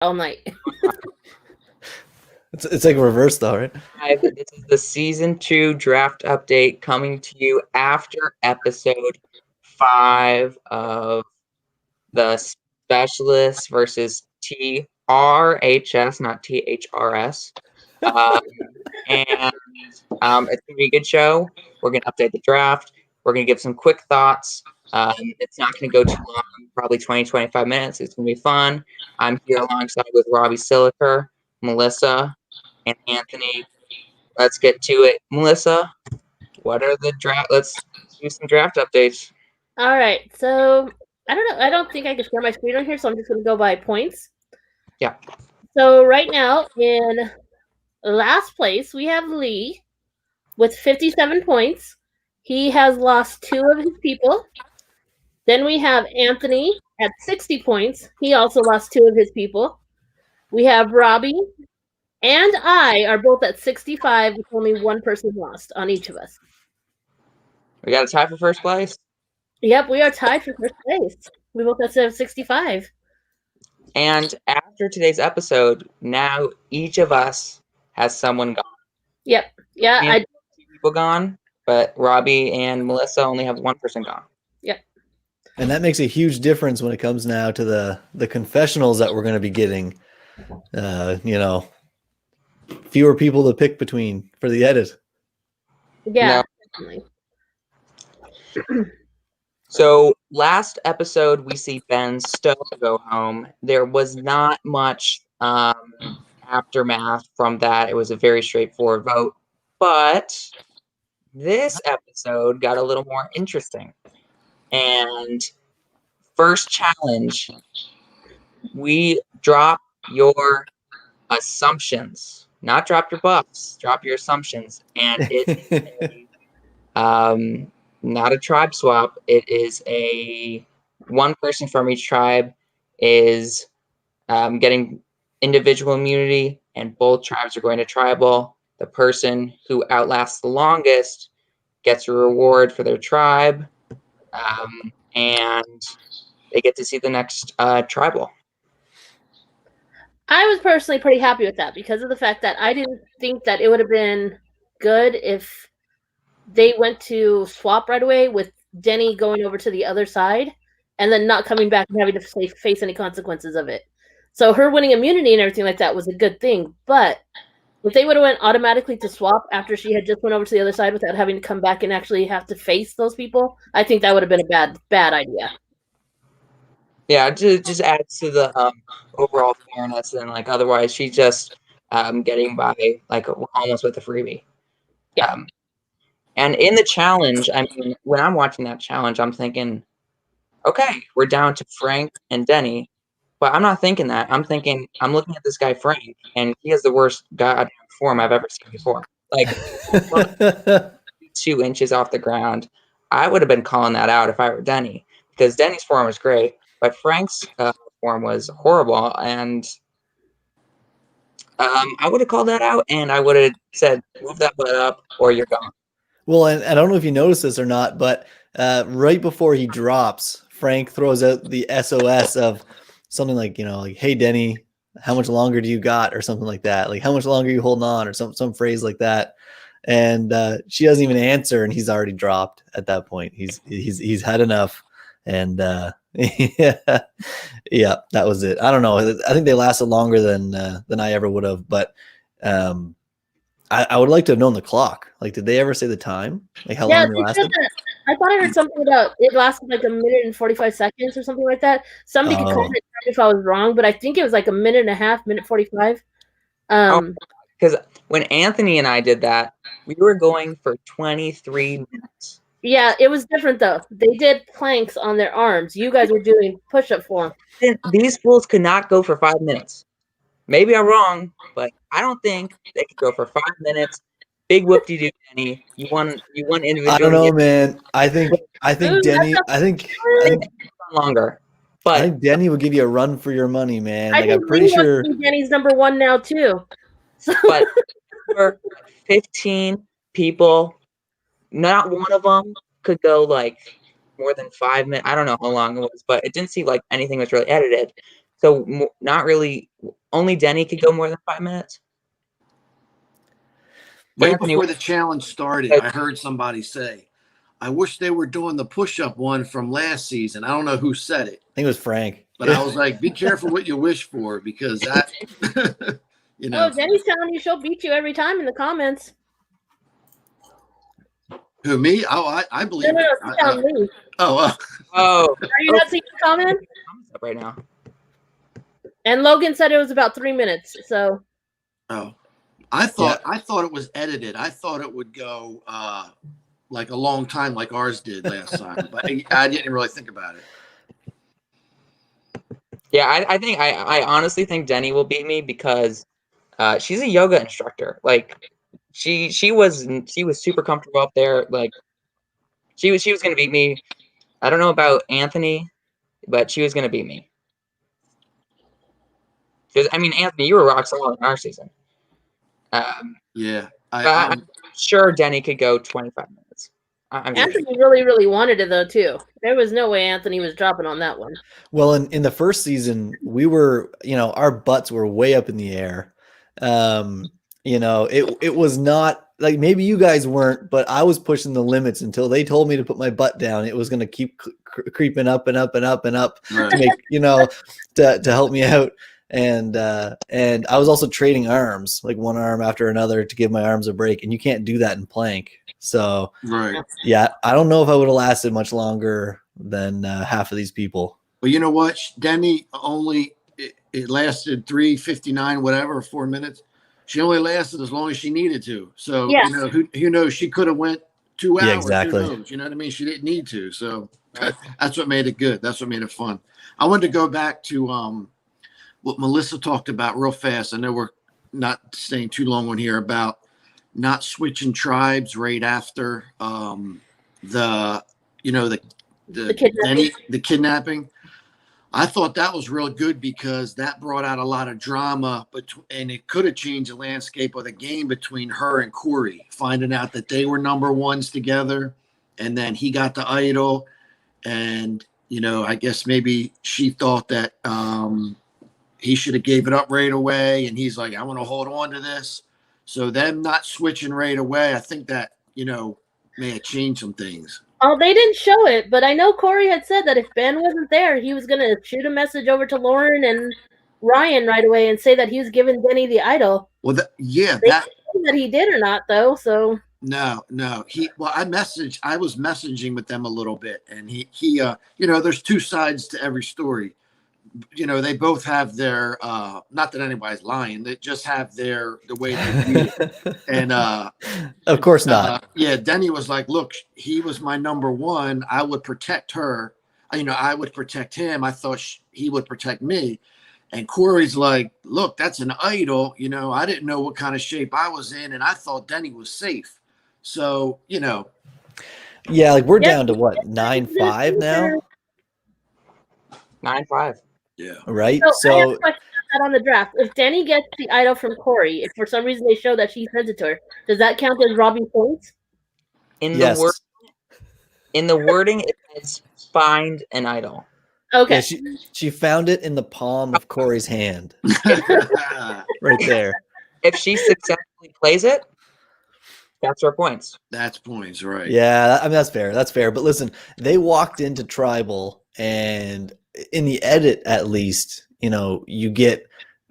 all night. It's like reverse though, right? This is the season 2 draft update coming to you after episode 5 of the Specialists versus TRHS, not THRS. And it's going to be a good show. We're going to update the draft. We're going to give some quick thoughts. It's not going to go too long, probably 20-25 minutes. It's going to be fun. I'm here alongside with Robbie Siliker, Melissa, and Anthony. Let's get to it. Melissa, what are the draft? Let's do some draft updates. All right, so I don't know. I don't think I can share my screen on here, so I'm just going to go by points. Yeah. So right now in last place we have Lee with 57 points. He has lost 2 of his people. Then we have Anthony at 60 points. He also lost 2 of his people. We have Robbie and I are both at 65 with only 1 person lost on each of us. We got a tie for first place? Yep, we are tied for first place. We both have 65. And after today's episode, now each of us has someone gone. Yep. Yeah, I 2 people gone, but Robbie and Melissa only have 1 person gone. Yep. And that makes a huge difference when it comes now to the confessionals that we're going to be getting. Fewer people to pick between for the edit. Yeah, definitely. So last episode, we see Ben Stowe go home. There was not much aftermath from that. It was a very straightforward vote. But this episode got a little more interesting. And first challenge, we drop your assumptions. Not drop your buffs, drop your assumptions. And it's not a tribe swap. It is a 1 person from each tribe is getting individual immunity, and both tribes are going to tribal. The person who outlasts the longest gets a reward for their tribe, and they get to see the next tribal. I was personally pretty happy with that because of the fact that I didn't think that it would have been good if they went to swap right away with Denny going over to the other side and then not coming back and having to face any consequences of it. So her winning immunity and everything like that was a good thing. But if they would have went automatically to swap after she had just went over to the other side without having to come back and actually have to face those people, I think that would have been a bad idea. Yeah, it just adds to the overall fairness, and otherwise she's just getting by almost with a freebie. Yeah. And in the challenge, I mean, when I'm watching that challenge, I'm thinking, okay, we're down to Frank and Denny, but I'm not thinking that. I'm looking at this guy Frank, and he has the worst goddamn form I've ever seen before. 2 inches off the ground. I would have been calling that out if I were Denny, because Denny's form was great. But Frank's form was horrible, and I would have called that out, and I would have said, move that butt up, or you're gone. Well, and I don't know if you noticed this or not, but right before he drops, Frank throws out the SOS of something like, hey, Denny, how much longer do you got, or something like that? Like, how much longer are you holding on, or some phrase like that. And she doesn't even answer, and he's already dropped at that point. He's had enough. And yeah, that was it. I don't know. I think they lasted longer than I ever would have. But I would like to have known the clock. Like, did they ever say the time? Like, how long they lasted? I thought I heard something about it lasted like 1 minute and 45 seconds or something like that. Somebody could comment if I was wrong, but I think it was like 1.5 minutes, 1:45. Because when Anthony and I did that, we were going for 23 minutes. Yeah, it was different though. They did planks on their arms. You guys were doing push-up form. These fools could not go for 5 minutes. Maybe I'm wrong, but I don't think they could go for 5 minutes. Big whoop-de-doo, Denny. You won individually. I don't know, man. I think Denny. I think longer. But I think Denny will give you a run for your money, man. I'm pretty sure Denny's number 1 now too. But for 15 people, not one of them could go more than 5 minutes. I don't know how long it was, but it didn't seem like anything was really edited. So not really. Only Denny could go more than 5 minutes. Right Anthony, before the challenge started, I heard somebody say, "I wish they were doing the push-up one from last season." I don't know who said it. I think it was Frank. But I was like, be careful what you wish for, because that, you know. Oh, Jenny's telling you she'll beat you every time in the comments. Who, me? Oh, I believe No, it. she's telling me. oh, Are you not seeing the comment? right now. And Logan said it was about 3 minutes. So. Oh, I thought it was edited. I thought it would go like a long time, like ours did last time. But I didn't really think about it. Yeah, I think I honestly think Denny will beat me because she's a yoga instructor. Like she was super comfortable up there. Like she was gonna beat me. I don't know about Anthony, but she was gonna beat me. Because I mean, Anthony, you were rock solid in our season. Yeah, I'm sure Denny could go 25 minutes. Anthony really, really wanted it though too. There was no way Anthony was dropping on that one. Well, in the first season, we were, our butts were way up in the air. It was not like, maybe you guys weren't, but I was pushing the limits until they told me to put my butt down. It was going to keep creeping up and up and up and up right. to make, to help me out. And I was also trading arms, like one arm after another, to give my arms a break. And you can't do that in plank. So right. Yeah, I don't know if I would have lasted much longer than half of these people. Well, you know what? Denny only, it lasted 3:59, whatever, 4 minutes. She only lasted as long as she needed to. So, yes. Who knows? She could have went 2 hours. Yeah, exactly. Who knows? You know what I mean? She didn't need to. So that's what made it good. That's what made it fun. I wanted to go back to what Melissa talked about real fast. I know we're not staying too long on here about not switching tribes right after the kidnapping. I thought that was real good because that brought out a lot of drama, and it could have changed the landscape of the game between her and Corey, finding out that they were number ones together, and then he got the idol, and I guess maybe she thought that he should have gave it up right away, and he's like, I want to hold on to this. So them not switching right away, I think that may have changed some things. Oh, they didn't show it, but I know Corey had said that if Ben wasn't there, he was going to shoot a message over to Lauren and Ryan right away and say that he was giving Denny the idol. Well, that he did or not, though. So no. I was messaging with them a little bit, and he there's two sides to every story. They both have their not that anybody's lying, they just have the way they view it. And of course not. Denny was like, look, he was my number one, I would protect her, I would protect him, I thought he would protect me. And Corey's like, look, that's an idol, I didn't know what kind of shape I was in, and I thought Denny was safe. So yeah, like we're down to what, 9-5 now? 9-5. Yeah. Right. So I have a question about that on the draft. If Denny gets the idol from Corey, if for some reason they show that she sent it to her, does that count as Robbie points? In the wording, it says find an idol. Okay. Yeah, she found it in the palm of Corey's hand. Right there. If she successfully plays it, that's her points. That's points, right? Yeah, I mean that's fair. That's fair. But listen, they walked into Tribal, and in the edit, at least, you get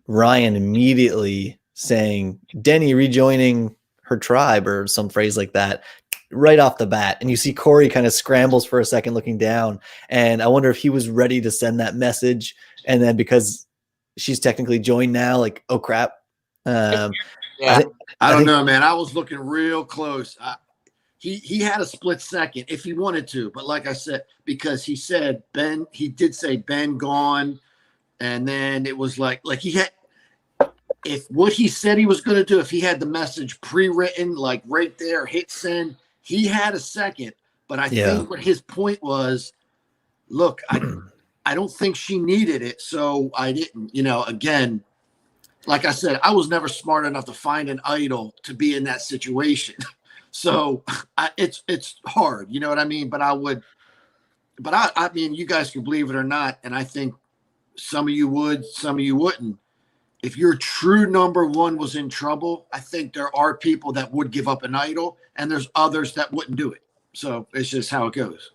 Ryan immediately saying Denny rejoining her tribe or some phrase like that right off the bat. And you see Corey kind of scrambles for a second looking down. And I wonder if he was ready to send that message. And then because she's technically joined now, like, oh crap. I don't know, man. I was looking real close. He had a split second if he wanted to, but like I said, because he did say Ben gone, and then it was like he had, if what he said he was going to do, if he had the message pre-written, like right there, hit send, he had a second. But I think what his point was, look, I don't think she needed it, so I didn't. Again, like I said, I was never smart enough to find an idol to be in that situation. So it's hard, you know what I mean? But I mean, you guys can believe it or not, and I think some of you would, some of you wouldn't. If your true number one was in trouble, I think there are people that would give up an idol, and there's others that wouldn't do it. So it's just how it goes.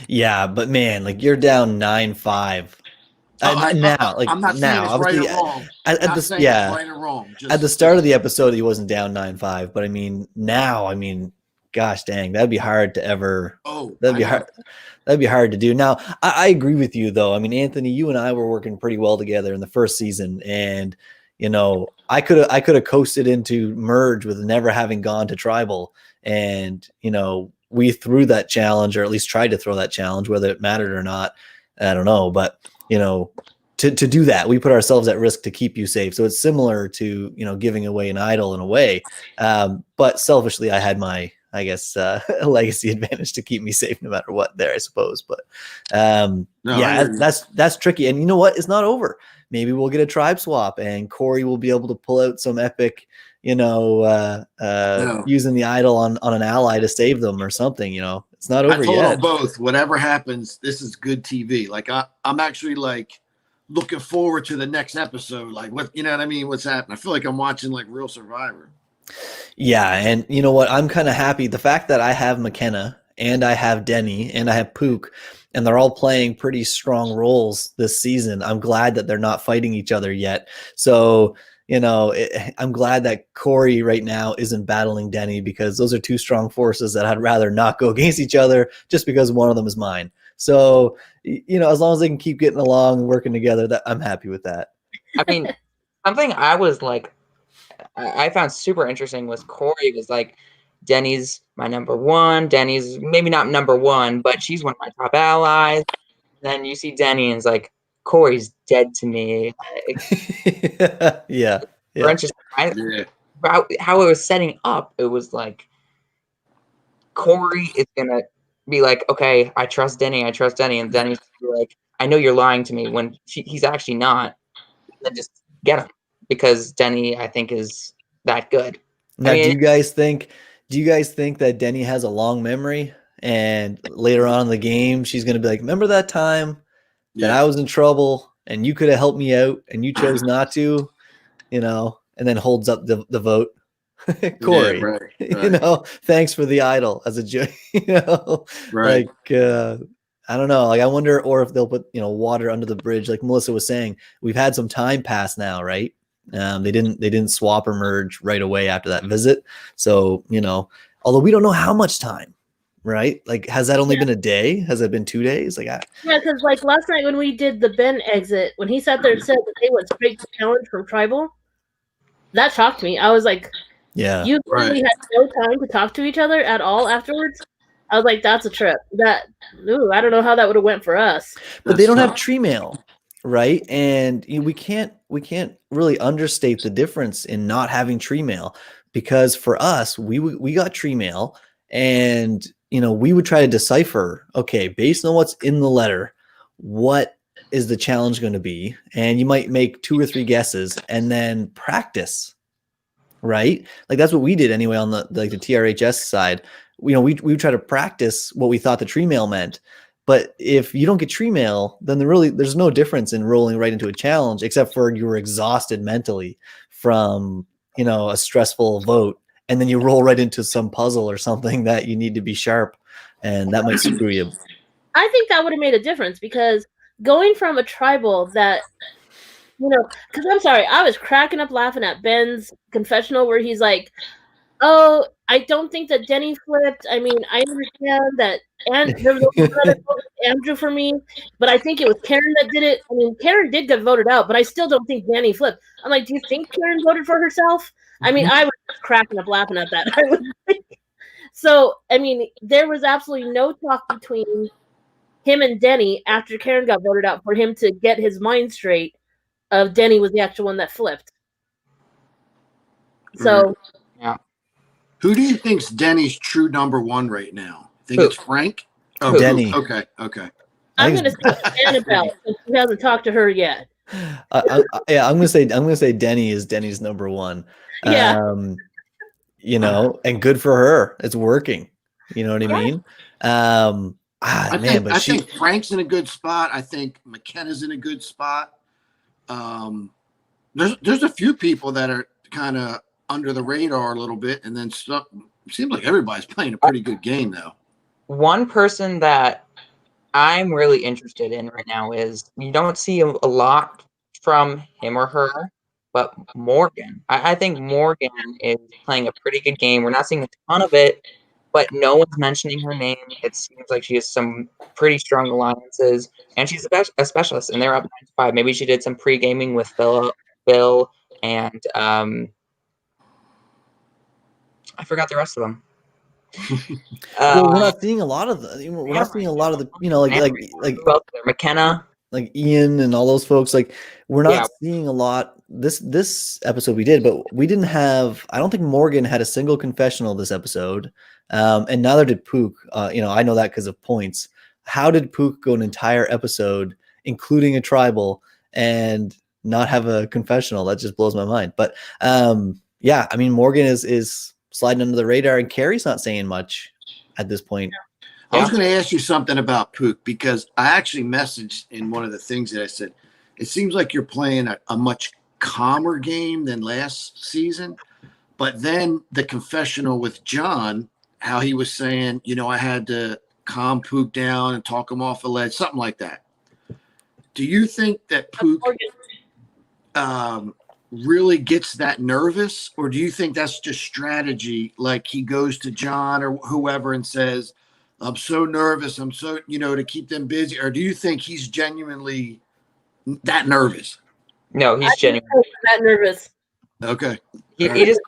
Yeah, but man, like you're down 9-5. I'm not saying it's right or wrong. At it's right or wrong. At the start of the episode, he wasn't down 9-5, but I mean, now, gosh dang, that'd be hard to ever. That'd be hard to do. Now, I agree with you though. I mean, Anthony, you and I were working pretty well together in the first season, and I could have coasted into merge with never having gone to tribal, and we threw that challenge, or at least tried to throw that challenge, whether it mattered or not, I don't know, but to do that, we put ourselves at risk to keep you safe. So it's similar to, giving away an idol in a way. But selfishly, I had my, I guess, legacy advantage to keep me safe no matter what there, I suppose. But that's tricky. And you know what? It's not over. Maybe we'll get a tribe swap and Corey will be able to pull out some epic, using the idol on an ally to save them or something, It's not over yet. I told them both. Whatever happens, this is good TV. Like I'm actually like looking forward to the next episode. Like what, you know what I mean? What's happening? I feel like I'm watching like Real Survivor. Yeah, and you know what? I'm kind of happy. The fact that I have McKenna and I have Denny and I have Pook, and they're all playing pretty strong roles this season. I'm glad that they're not fighting each other yet. So I'm glad that Corey right now isn't battling Denny, because those are two strong forces that I'd rather not go against each other just because one of them is mine. So, as long as they can keep getting along and working together, I'm happy with that. I mean, something I was like, I found super interesting was Corey was like, Denny's my number one. Denny's maybe not number one, but she's one of my top allies. Then you see Denny and it's like, Corey's dead to me. Yeah. How it was setting up, it was like Corey is gonna be like, okay, I trust Denny, and Denny's like, I know you're lying to me, when he's actually not. Then just get him, because Denny, I think, is that good. Now, do you guys think that Denny has a long memory, and later on in the game she's gonna be like, remember that time that I was in trouble and you could have helped me out and you chose not to, and then holds up the vote? Corey, right. Thanks for the idol as a joke, right. Like, I don't know. Like, I wonder, or if they'll put, water under the bridge. Like Melissa was saying, we've had some time pass now, right? They didn't swap or merge right away after that visit. So, although we don't know how much time, right? Like, has that only been a day? Has it been 2 days? Yeah, because like last night when we did the Ben exit, when he sat there and said that they went straight to challenge from tribal, that shocked me. I was like, you really had no time to talk to each other at all afterwards. I was like, that's a trip. I don't know how that would have went for us. But they don't have tree mail, right? And we can't really understate the difference in not having tree mail, because for us, we got tree mail, and we would try to decipher, okay, based on what's in the letter, what is the challenge going to be? And you might make 2 or 3 guesses and then practice, right? Like, that's what we did anyway on the TRHS side. We would try to practice what we thought the tree mail meant. But if you don't get tree mail, then there's no difference in rolling right into a challenge, except for you were exhausted mentally from, a stressful vote. And then you roll right into some puzzle or something that you need to be sharp, and that might screw you. I think that would have made a difference, because going from a tribal that, because I'm sorry, I was cracking up laughing at Ben's confessional where he's like, oh, I don't think that Denny flipped. I mean, I understand that, and there was another Andrew for me, but I think it was Karen that did it. I mean, Karen did get voted out, but I still don't think Denny flipped. I'm like, do you think Karen voted for herself? I mean, I was cracking up laughing at that. So, I mean, there was absolutely no talk between him and Denny after Karen got voted out for him to get his mind straight of Denny was the actual one that flipped. So, who do you think's Denny's true number one right now? Think it's Frank? Oh, Denny. Okay. I'm going to say Annabelle, since he hasn't talked to her yet. I'm going to say Denny is Denny's number one. Yeah. And good for her. It's working. You know what I mean? I think Frank's in a good spot. I think McKenna's in a good spot. There's a few people that are kind of under the radar a little bit, and then stuff. It seems like everybody's playing a pretty good game though. One person that I'm really interested in right now is you don't see a lot from him or her, but Morgan. I think Morgan is playing a pretty good game. We're not seeing a ton of it, but no one's mentioning her name. It seems like she has some pretty strong alliances, and she's a specialist, and they're up 9-5. Maybe she did some pre-gaming with Bill, and I forgot the rest of them. Well, we're not seeing a lot of the. We're not seeing a lot of the. Like McKenna, like Ian and all those folks. Like we're not seeing a lot. This episode we did, but we didn't have. I don't think Morgan had a single confessional this episode, and neither did Pook. I know that because of points. How did Pook go an entire episode, including a tribal, and not have a confessional? That just blows my mind. But I mean, Morgan is sliding under the radar, and Carrie's not saying much at this point. I was going to ask you something about Pook, because I actually messaged in one of the things that I said, it seems like you're playing a much calmer game than last season. But then the confessional with John, how he was saying, I had to calm Pook down and talk him off a ledge, something like that. Do you think that Pook really gets that nervous, or do you think that's just strategy? Like he goes to John or whoever and says, I'm so nervous, I'm so, to keep them busy. Or do you think he's genuinely that nervous? No, he's genuinely that nervous. Okay. He's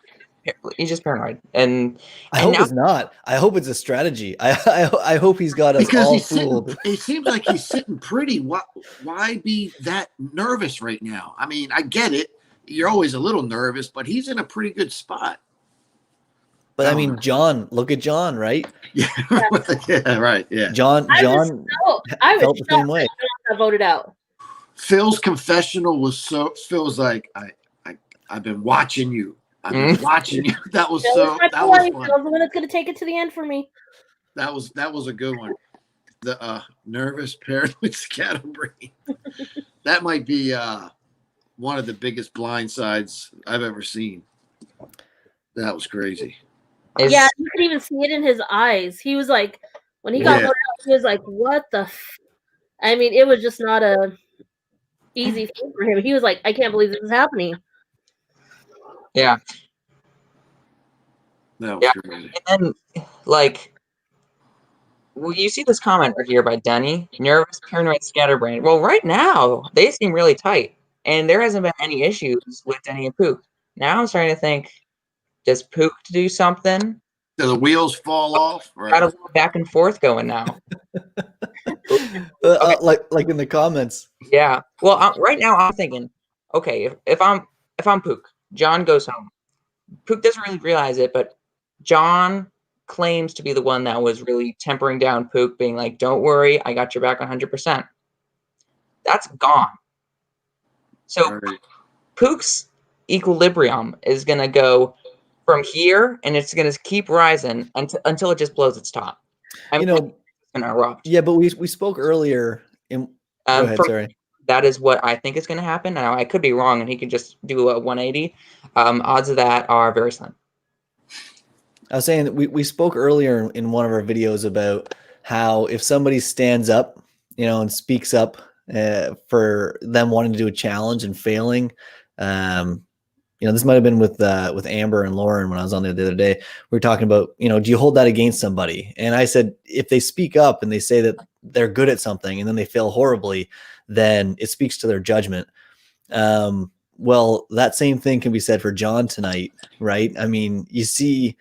just paranoid. And I hope it's not. I hope it's a strategy. I hope he's got us all fooled. It seems like he's sitting pretty. Why be that nervous right now? I mean, I get it. You're always a little nervous, but he's in a pretty good spot. But I mean, John, look at John, right? Yeah, yeah, right. Yeah. John I was felt the same way. I voted out. Phil's confessional was Phil's like, I've been watching you. I've been watching you. That was so that was fun. Phil's the one that's gonna take it to the end for me. That was a good one. The nervous paranoid scatterbrain. That might be one of the biggest blindsides I've ever seen. That was crazy. Yeah, you could even see it in his eyes. He was like, when he got voted out, he was like, what the I mean, it was just not a easy thing for him. He was like, I can't believe this is happening. Yeah. That was crazy. And then, you see this comment right here by Denny, nervous, paranoid, scatterbrain. Well, right now, they seem really tight, and there hasn't been any issues with Denny and Pook. Now I'm starting to think, does Pook do something? Do the wheels fall off? Got a little back and forth going now. Like in the comments. Yeah. Well, right now I'm thinking, okay, if I'm Pook, John goes home. Pook doesn't really realize it, but John claims to be the one that was really tempering down Pook, being like, don't worry, I got your back 100%. That's gone. So Pook's equilibrium is going to go from here, and it's going to keep rising until it just blows its top. It's going to erupt. Yeah, but we spoke earlier. Go ahead, sorry. That is what I think is going to happen. Now, I could be wrong, and he could just do a 180. Odds of that are very slim. I was saying that we spoke earlier in one of our videos about how if somebody stands up, and speaks up for them wanting to do a challenge and failing, this might have been with Amber and Lauren when I was on there the other day. We were talking about, do you hold that against somebody? And I said, if they speak up and they say that they're good at something and then they fail horribly, then it speaks to their judgment. Well, that same thing can be said for John tonight, right? I mean, you see,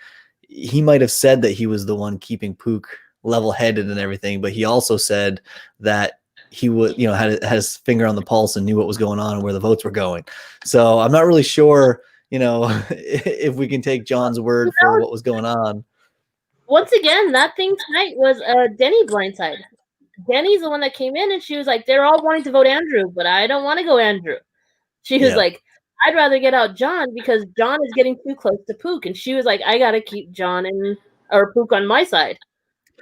he might have said that he was the one keeping Pook level-headed and everything, but he also said that he would, had his finger on the pulse and knew what was going on and where the votes were going. So I'm not really sure, if we can take John's word for what was going on. Once again, that thing tonight was Denny blindside. Denny's the one that came in and she was like, they're all wanting to vote Andrew, but I don't want to go Andrew. She was like, I'd rather get out John because John is getting too close to Pook. And she was like, I got to keep John or Pook on my side.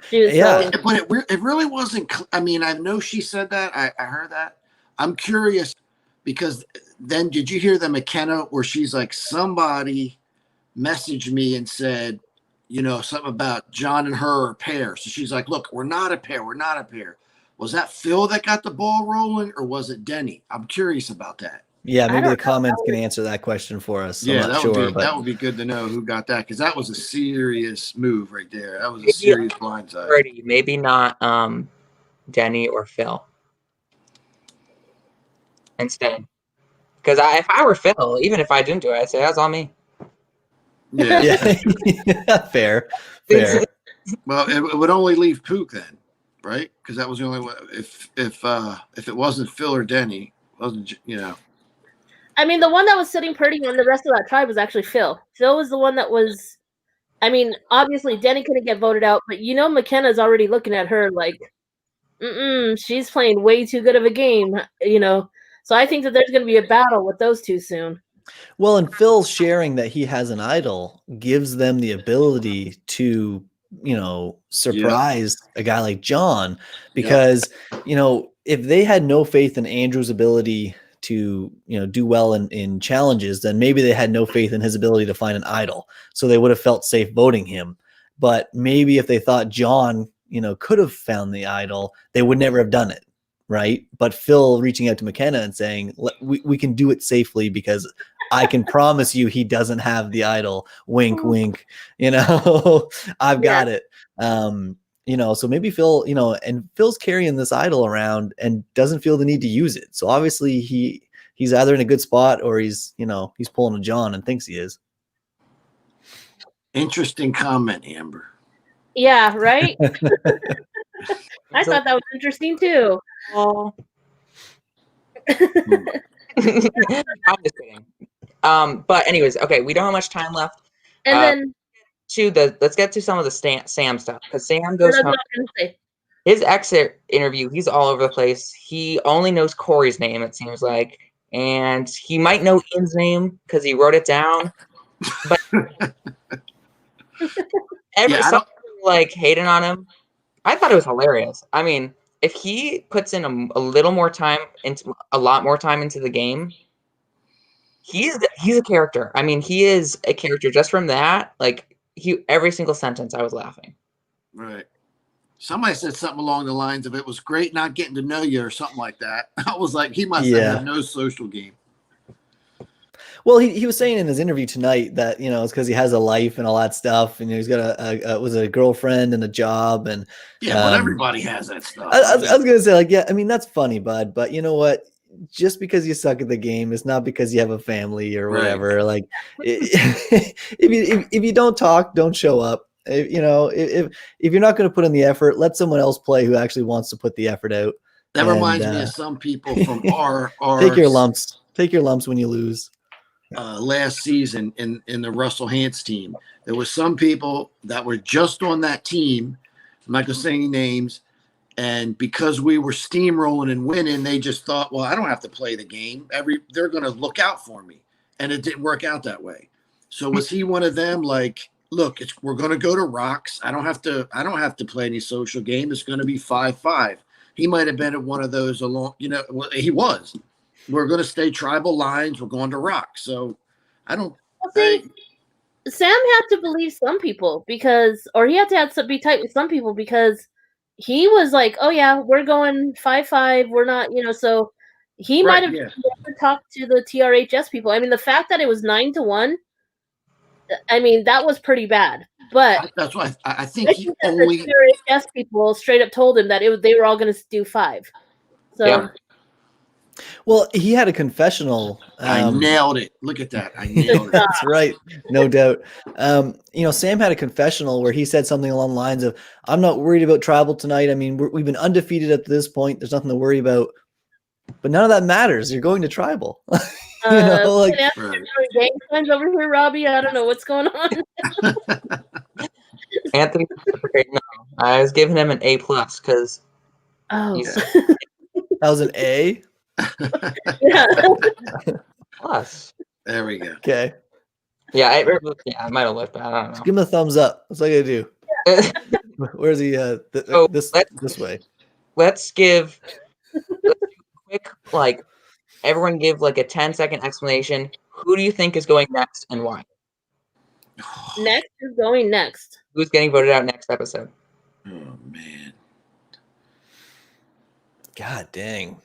She was but it really wasn't. I mean, I know she said that. I heard that. I'm curious because then did you hear the McKenna where she's like, somebody messaged me and said, something about John and her are a pair. So she's like, look, we're not a pair. We're not a pair. Was that Phil that got the ball rolling or was it Denny? I'm curious about that. Yeah, maybe the comments can answer that question for us. Yeah, I'm not sure, but that would be good to know who got that because that was a serious move right there. That was a serious blindside. Maybe not Denny or Phil instead. Because if I were Phil, even if I didn't do it, I'd say that's on me. Yeah, yeah. Fair. Well, it would only leave Pook then, right? Because that was the only way. If it wasn't Phil or Denny, wasn't I mean, the one that was sitting pretty on the rest of that tribe was actually Phil. Phil was the one that was. I mean, obviously Denny couldn't get voted out, but McKenna's already looking at her like, she's playing way too good of a game, So I think that there's going to be a battle with those two soon. Well, and Phil sharing that he has an idol gives them the ability to, surprise a guy like John because, if they had no faith in Andrew's ability to, do well in challenges, then maybe they had no faith in his ability to find an idol. So they would have felt safe voting him. But maybe if they thought John, could have found the idol, they would never have done it. Right. But Phil reaching out to McKenna and saying, we can do it safely because I can promise you he doesn't have the idol. Wink, wink. I've got it. So maybe Phil, and Phil's carrying this idol around and doesn't feel the need to use it. So obviously he's either in a good spot or he's pulling a John and thinks he is. Interesting comment, Amber. Yeah, right? I thought that was interesting too. I'm just kidding. But anyways, okay, we don't have much time left. And then let's get to some of the Sam stuff because Sam goes home. His exit interview, he's all over the place. He only knows Corey's name, it seems like, and he might know Ian's name because he wrote it down. But some people like hating on him. I thought it was hilarious. I mean, if he puts in a little more time into a lot more time into the game, he's a character. I mean, he is a character just from that. Like every single sentence, I was laughing. Right. Somebody said something along the lines of "It was great not getting to know you" or something like that. I was like, he must have no social game. Well, he was saying in his interview tonight that, it's because he has a life and all that stuff. And he's got a girlfriend and a job. And but everybody has that stuff. I was going to say, I mean, that's funny, bud. But you know what? Just because you suck at the game, it's not because you have a family or whatever. Right. Like if you don't talk, don't show up. If you're not going to put in the effort, let someone else play who actually wants to put the effort out. That reminds me of some people from our take your lumps. Take your lumps when you lose. Last season in the Russell Hantz team, there were some people that were just on that team. I'm not going to say any names. And because we were steamrolling and winning, they just thought, well, I don't have to play the game. They're going to look out for me. And it didn't work out that way. So was he one of them? Like, look, we're going to go to rocks. I don't have to play any social game. It's going to be 5-5. He might have been at one of those he was. We're going to stay tribal lines. We're going to rock. So I don't Sam had to believe some people he had to be tight with some people because he was like, oh yeah, we're going 5-5. We're not, so he might have never talked to the TRHS people. I mean, the fact that it was 9-1, I mean, that was pretty bad. But that's why I think he only the TRHS people straight up told him that they were all going to do 5. So. Yeah. Well, he had a confessional. I nailed it. Look at that. I nailed it. That's right. No doubt. Sam had a confessional where he said something along the lines of, I'm not worried about tribal tonight. I mean, we've been undefeated at this point. There's nothing to worry about. But none of that matters. You're going to tribal. Gang signs over here, Robbie. I don't know what's going on. Anthony, no. I was giving him an A+ because that was an A. Yeah. Plus. There we go. Okay. Yeah, I might have looked bad. I don't know. Just give him a thumbs up. That's all I gotta do. Where's he? This way. Let's do a quick, like, everyone give like a 10-second explanation. Who do you think is going next and why? Next is going next. Who's getting voted out next episode? Oh man. God dang.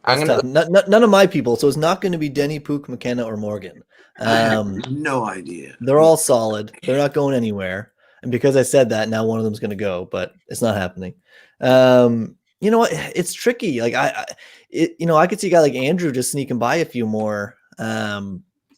None of my people, so it's not going to be Denny, Pook, McKenna, or Morgan. I have no idea. They're all solid. They're not going anywhere. And because I said that, now one of them's going to go, but it's not happening. You know what? It's tricky. Like I could see a guy like Andrew just sneaking by a few more.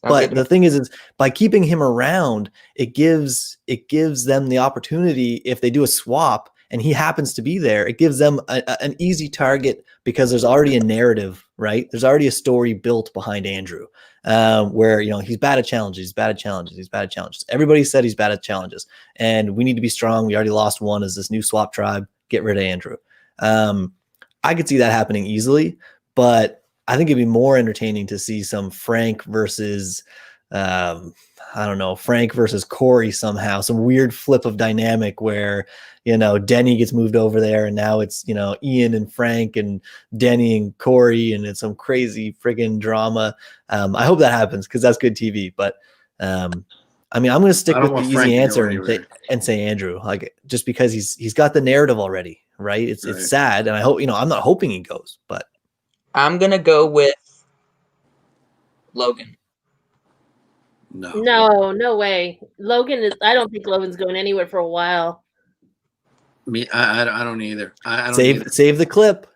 But the thing is by keeping him around, it gives them the opportunity, if they do a swap and he happens to be there, it gives them an easy target because there's already a narrative, right? There's already a story built behind Andrew, where, he's bad at challenges, he's bad at challenges, he's bad at challenges. Everybody said he's bad at challenges, and we need to be strong. We already lost one as this new swap tribe. Get rid of Andrew. I could see that happening easily, but I think it'd be more entertaining to see some Frank versus, Frank versus Corey somehow, some weird flip of dynamic where, Denny gets moved over there and now it's, Ian and Frank and Denny and Corey, and it's some crazy friggin' drama. I hope that happens because that's good TV. But I'm going to stick with the easy answer and say Andrew, like, just because he's got the narrative already, right? It's sad, and I hope, I'm not hoping he goes, but I'm gonna go with Logan. No way. I don't think Logan's going anywhere for a while. I don't either. I don't save the clip.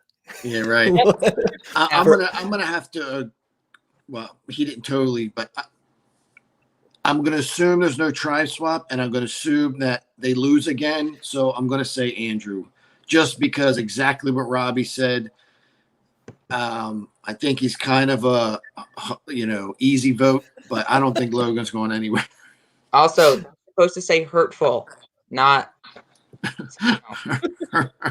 Yeah, right. I'm gonna have to. Well, he didn't totally, but I'm gonna assume there's no tribe swap, and I'm gonna assume that they lose again. So I'm gonna say Andrew, just because exactly what Robbie said. I think he's kind of a easy vote, but I don't think Logan's going anywhere. Also, supposed to say hurtful, not.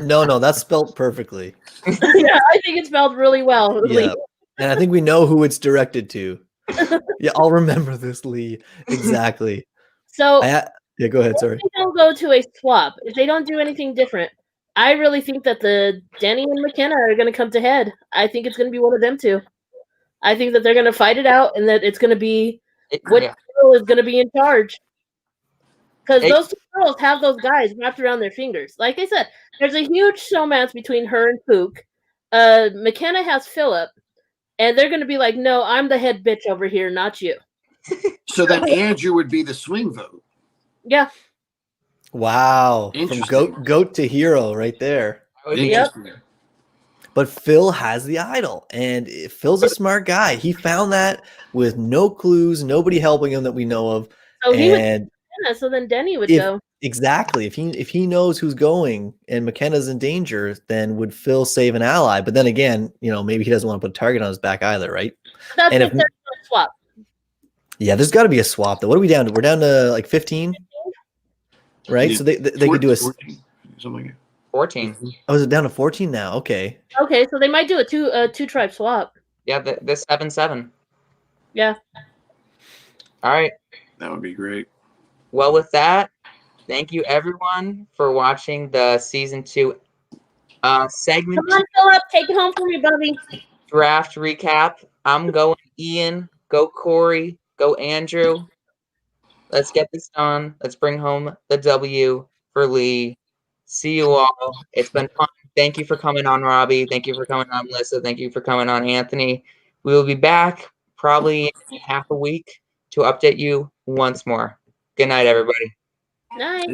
No, that's spelled perfectly. Yeah, I think it's spelled really well. Yeah, and I think we know who it's directed to. Yeah, I'll remember this, Lee. Exactly. So go ahead. Sorry. If they don't go to a swap, if they don't do anything different, I really think that the Denny and McKenna are going to come to head. I think it's going to be one of them two. I think that they're going to fight it out, and that it's going to be what girl is going to be in charge. Because those two girls have those guys wrapped around their fingers. Like I said, there's a huge showmance between her and Pook. McKenna has Philip, and they're going to be like, no, I'm the head bitch over here, not you. So then Andrew would be the swing vote. Yeah. Wow. From goat to hero right there. Yep. But Phil has the idol, and Phil's a smart guy. He found that with no clues, nobody helping him that we know of. So then Denny would go. Exactly. If he knows who's going and McKenna's in danger, then would Phil save an ally? But then again, maybe he doesn't want to put a target on his back either, right? That's a swap. Yeah, there's got to be a swap though. What are we down to? We're down to like 15, right? So they could do a 14, something like 14. Oh, is it down to 14 now? Okay. Okay, so they might do a two tribe swap. Yeah, the 7-7. Yeah. All right. That would be great. Well, with that, thank you everyone for watching the season 2 segment. Come on, Philip, take it home for me, Bubby. Draft recap. I'm going Ian. Go Corey. Go Andrew. Let's get this done. Let's bring home the W for Lee. See you all. It's been fun. Thank you for coming on, Robbie. Thank you for coming on, Melissa. Thank you for coming on, Anthony. We will be back probably in half a week to update you once more. Good night, everybody. Night.